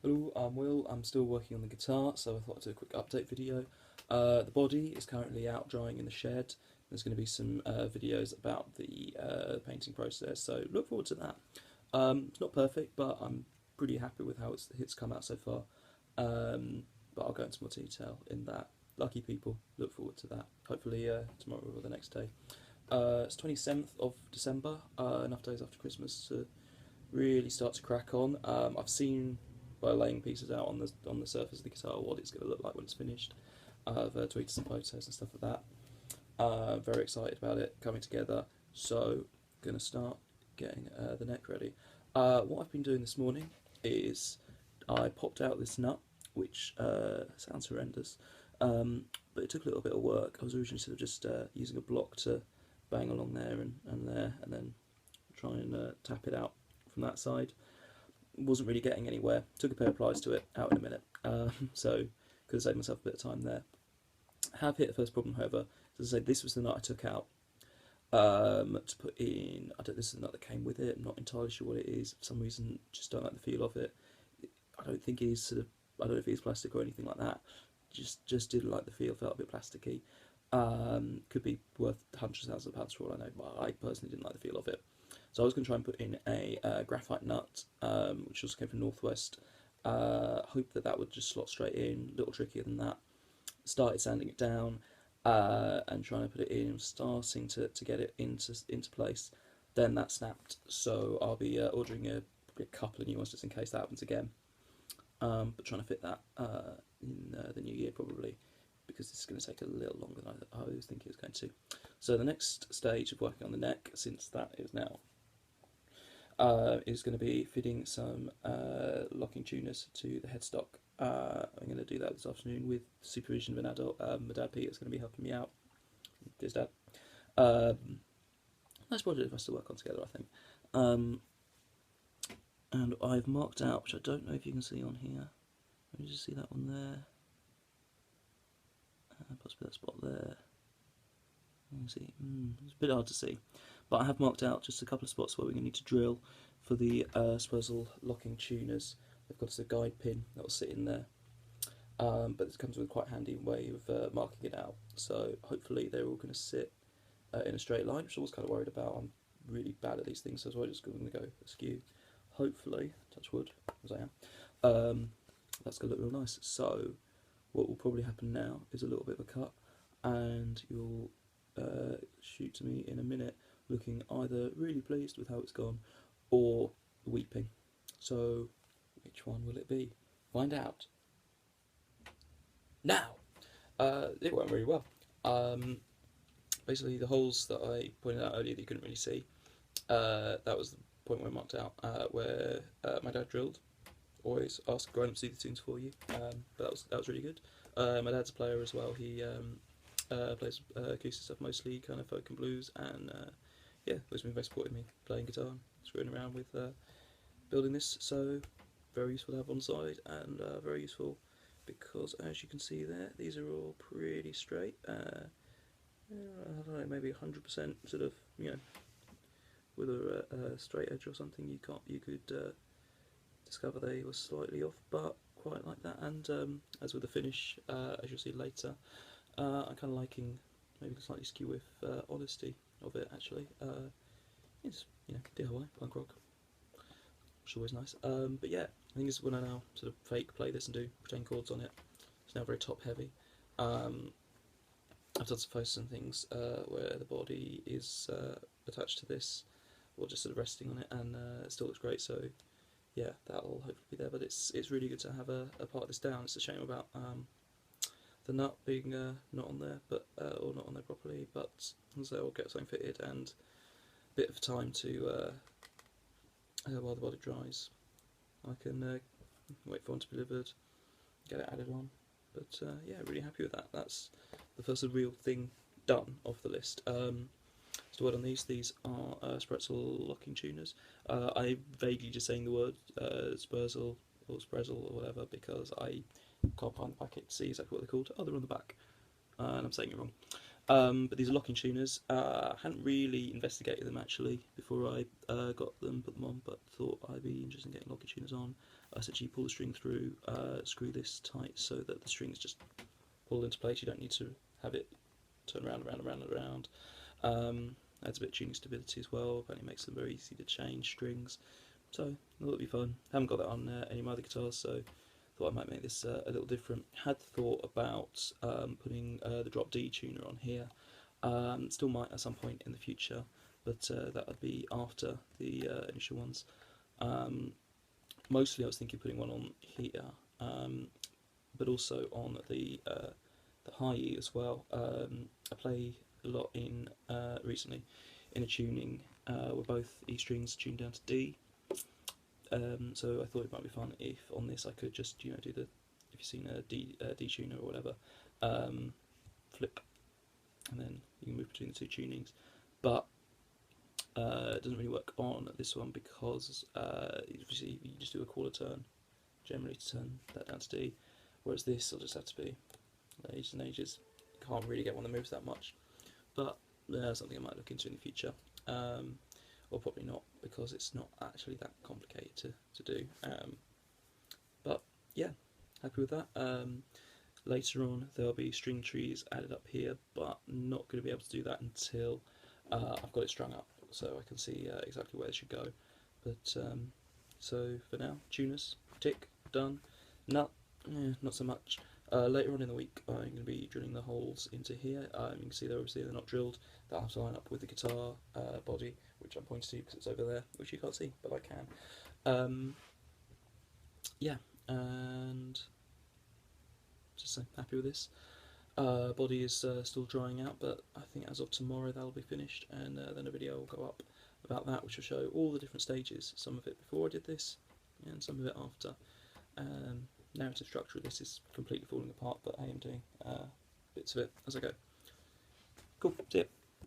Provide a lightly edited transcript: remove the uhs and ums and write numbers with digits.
Hello, I'm Will. I'm still working on the guitar, so I thought I'd do a quick update video. The body is currently out drying in the shed. There's going to be some videos about the painting process, so look forward to that. It's not perfect, but I'm pretty happy with how it's come out so far. But I'll go into more detail in that. Lucky people, look forward to that. Hopefully tomorrow or the next day. It's 27th of December, enough days after Christmas to really start to crack on. I've seen by laying pieces out on the surface of the guitar what it's going to look like when it's finished. I've tweeted some photos and stuff like that. Very excited about it coming together. So going to start getting the neck ready. What I've been doing this morning is I popped out this nut, which sounds horrendous, but it took a little bit of work. I was originally sort of just using a block to bang along there and there, and then try and tap it out from that side. Wasn't really getting anywhere. Took a pair of pliers to it, out in a minute. So could have saved myself a bit of time there. Have hit the first problem, however. As I say, this was the nut I took out to put in. This is the nut that came with it. I'm not entirely sure what it is. For some reason, just don't like the feel of it. I don't think it is sort of. I don't know if it is plastic or anything like that. Just didn't like the feel. Felt a bit plasticky. Could be worth hundreds of thousands of pounds for all I know, but I personally didn't like the feel of it. So I was going to try and put in a graphite nut, which also came from Northwest. Hope that would just slot straight in. A little trickier than that. Started sanding it down and trying to put it in, starting to get it into place. Then that snapped, so I'll be ordering a couple of new ones just in case that happens again. But trying to fit that in the new year probably, because this is going to take a little longer than I was thinking it was going to. So the next stage of working on the neck, since that is now, is going to be fitting some locking tuners to the headstock. I'm going to do that this afternoon with supervision of an adult. My dad Pete is going to be helping me out. His dad. Nice project for us to work on together, I think. And I've marked out, which I don't know if you can see on here. Let me just see that one there. Possibly that spot there. You can see, it's a bit hard to see, but I have marked out just a couple of spots where we're going to need to drill for the Spurzl locking tuners. They've got a guide pin that will sit in there, but this comes with quite a handy way of marking it out. So hopefully they're all going to sit in a straight line, which I was kind of worried about. I'm really bad at these things, so I was just going to go askew. Hopefully, touch wood, as I am, that's going to look real nice. So what will probably happen now is a little bit of a cut, and you'll shoot to me in a minute looking either really pleased with how it's gone or weeping. So which one will it be? Find out now. It went really well. Basically the holes that I pointed out earlier that you couldn't really see, that was the point where I marked out where my dad drilled. Always ask grown-ups to do the tunes for you, but that was really good. My dad's a player as well. He plays acoustic stuff mostly, kind of folk and blues, and yeah, he's been very supportive of me playing guitar and screwing around with building this. So very useful to have on side, and very useful because, as you can see there, these are all pretty straight. I don't know, maybe 100% sort of, with a straight edge or something. You could discover they were slightly off, but quite like that. And as with the finish, as you'll see later, I'm kind of liking maybe the slightly skew with honesty of it, actually. It's, DIY, punk rock, which is always nice. But yeah, I think this is when I now sort of fake play this and do pretend chords on it. It's now very top heavy. I've done some photos and things where the body is attached to this, or just sort of resting on it, and it still looks great. So yeah, that'll hopefully be there. But it's really good to have a part of this down. It's a shame about the nut being not on there, but or not on there properly. But so I'll get something fitted and a bit of time to while the body dries. I can wait for one to be delivered, get it added on. But yeah, really happy with that. That's the first real thing done off the list. So word on these are Spurzl locking tuners. I'm vaguely just saying the word Spurzl or Spurzl or whatever because I can't find the packet to see exactly what they're called. Oh, they're on the back, and I'm saying it wrong. But these are locking tuners. I hadn't really investigated them actually before I got them, put them on, but thought I'd be interested in getting locking tuners on. Essentially pull the string through, screw this tight so that the string is just pulled into place. You don't need to have it turn around, around. Adds a bit of tuning stability as well, apparently makes them very easy to change strings. So that'll be fun. Haven't got that on any of my other guitars, so thought I might make this a little different. Had thought about putting the drop D tuner on here. Still might at some point in the future, but that would be after the initial ones. Mostly I was thinking putting one on here, but also on the high E as well. I play a lot in recently in a tuning where both E strings tuned down to D. So I thought it might be fun if on this I could just do the, if you've seen a D tuner or whatever, flip, and then you can move between the two tunings. But it doesn't really work on this one because you just do a quarter turn generally to turn that down to D, whereas this will just have to be ages and ages. Can't really get one that moves that much, but something I might look into in the future. Or probably not, because it's not actually that complicated to do. But yeah, happy with that. Later on there'll be string trees added up here, but not going to be able to do that until I've got it strung up, so I can see exactly where it should go. But so for now, tuners, tick, done. Not so much. Later on in the week I'm going to be drilling the holes into here. You can see they're not drilled. That'll have to line up with the guitar body, which I'm pointing to because it's over there, which you can't see, but I can. Yeah, and just so happy with this. Body is still drying out, but I think as of tomorrow that'll be finished, and then a video will go up about that, which will show all the different stages, some of it before I did this, and some of it after. Narrative structure of this is completely falling apart, but I am doing bits of it as I go. Cool, see ya.